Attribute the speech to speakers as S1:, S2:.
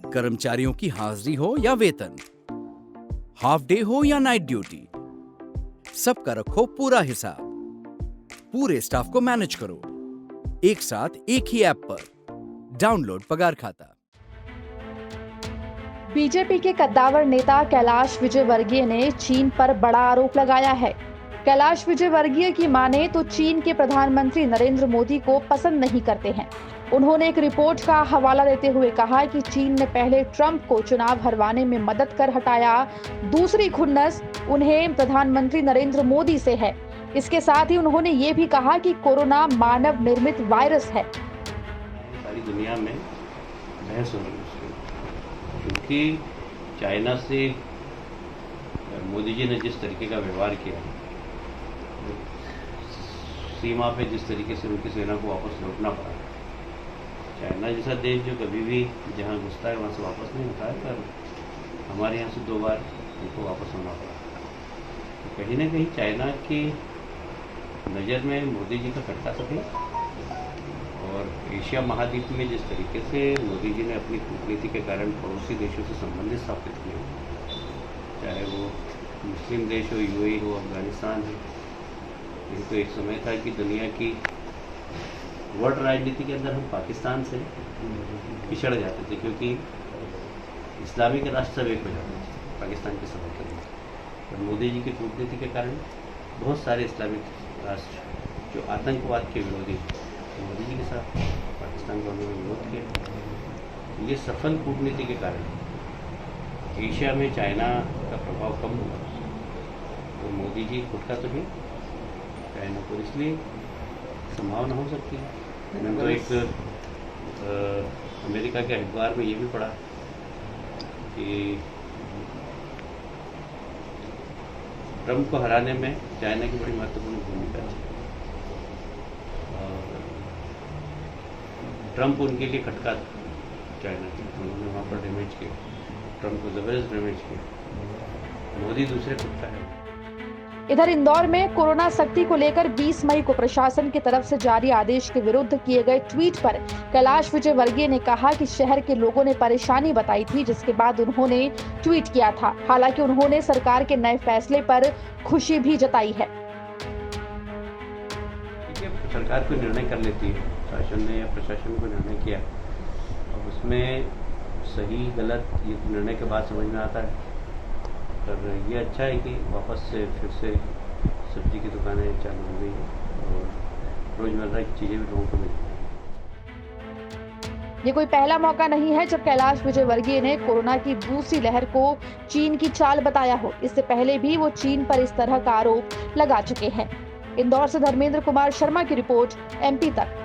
S1: कर्मचारियों की हाजिरी हो या वेतन, हाफ डे हो या नाइट ड्यूटी, सबका रखो पूरा हिसाब। पूरे स्टाफ को मैनेज करो एक साथ एक ही ऐप पर। डाउनलोड पगार खाता।
S2: बीजेपी के कद्दावर नेता कैलाश विजयवर्गीय ने चीन पर बड़ा आरोप लगाया है। कैलाश विजयवर्गीय की माने तो चीन के प्रधानमंत्री नरेंद्र मोदी को पसंद नहीं करते हैं। उन्होंने एक रिपोर्ट का हवाला देते हुए कहा कि चीन ने पहले ट्रंप को चुनाव हरवाने में मदद कर हटाया, दूसरी खुन्नस उन्हें प्रधानमंत्री नरेंद्र मोदी से है। इसके साथ ही उन्होंने ये भी कहा कि कोरोना मानव निर्मित वायरस है।
S3: सारी दुनिया में बहस हो रही है क्योंकि चाइना से मोदी जी ने जिस तरीके का व्यवहार किया, सीमा पे जिस तरीके से उनकी सेना को वापस लौटना पड़ा। चाइना जैसा देश जो कभी भी जहाँ घुसता है वहाँ से वापस नहीं होता है, पर हमारे यहाँ से 2 बार उनको वापस होना पड़ा। तो कहीं ना कहीं चाइना की नज़र में मोदी जी का कट्टा सफेद, और एशिया महाद्वीप में जिस तरीके से मोदी जी ने अपनी कूटनीति के कारण पड़ोसी देशों से संबंधित स्थापित किए, चाहे वो मुस्लिम देश हो, यूएई हो, अफगानिस्तान हो। ये तो एक समय था कि दुनिया की वर्ल्ड राजनीति के अंदर हम पाकिस्तान से पिछड़ जाते थे, क्योंकि इस्लामिक राष्ट्र सब एक हो जाते थे पाकिस्तान के समर्थन में। और मोदी जी की कूटनीति के कारण बहुत सारे इस्लामिक राष्ट्र जो आतंकवाद के विरोधी, मोदी जी के साथ पाकिस्तान का उन्होंने विरोध किया। ये सफल कूटनीति के कारण एशिया में चाइना का प्रभाव कम हुआ। तो मोदी जी खुद का तो है चाइना को, इसलिए संभावना हो सकती है। मैंने तो एक अमेरिका के अखबार में ये भी पढ़ा कि ट्रंप को हराने में चाइना की बड़ी महत्वपूर्ण भूमिका है। ट्रंप उनके लिए खटका था चाइना की, उन्होंने वहाँ पर डैमेज किया, ट्रंप को ज़बरदस्त डैमेज किया। मोदी दूसरे खटका है।
S2: इधर इंदौर में कोरोना सख्ती को लेकर 20 मई को प्रशासन की तरफ से जारी आदेश के विरुद्ध किए गए ट्वीट पर कैलाश विजयवर्गीय ने कहा कि शहर के लोगों ने परेशानी बताई थी, जिसके बाद उन्होंने ट्वीट किया था। हालांकि उन्होंने सरकार के नए फैसले पर खुशी भी जताई है।
S3: सरकार कोई निर्णय कर लेती है, शासन ने या प्रशासन को निर्णय किया, और उसमें सही गलत ये निर्णय के बाद समझ में आता है। पर ये अच्छा है कि वापस से फिर से सब्जी की दुकानें चालू हो गई हैं और रोजमर्रा की चीज़ें भी लोगों को मिल रही हैं।
S2: ये कोई पहला मौका नहीं है जब कैलाश विजयवर्गीय ने कोरोना की दूसरी लहर को चीन की चाल बताया हो। इससे पहले भी वो चीन पर इस तरह का आरोप लगा चुके हैं। इंदौर से धर्मेंद्र कुमार शर्मा की रिपोर्ट, MP तक।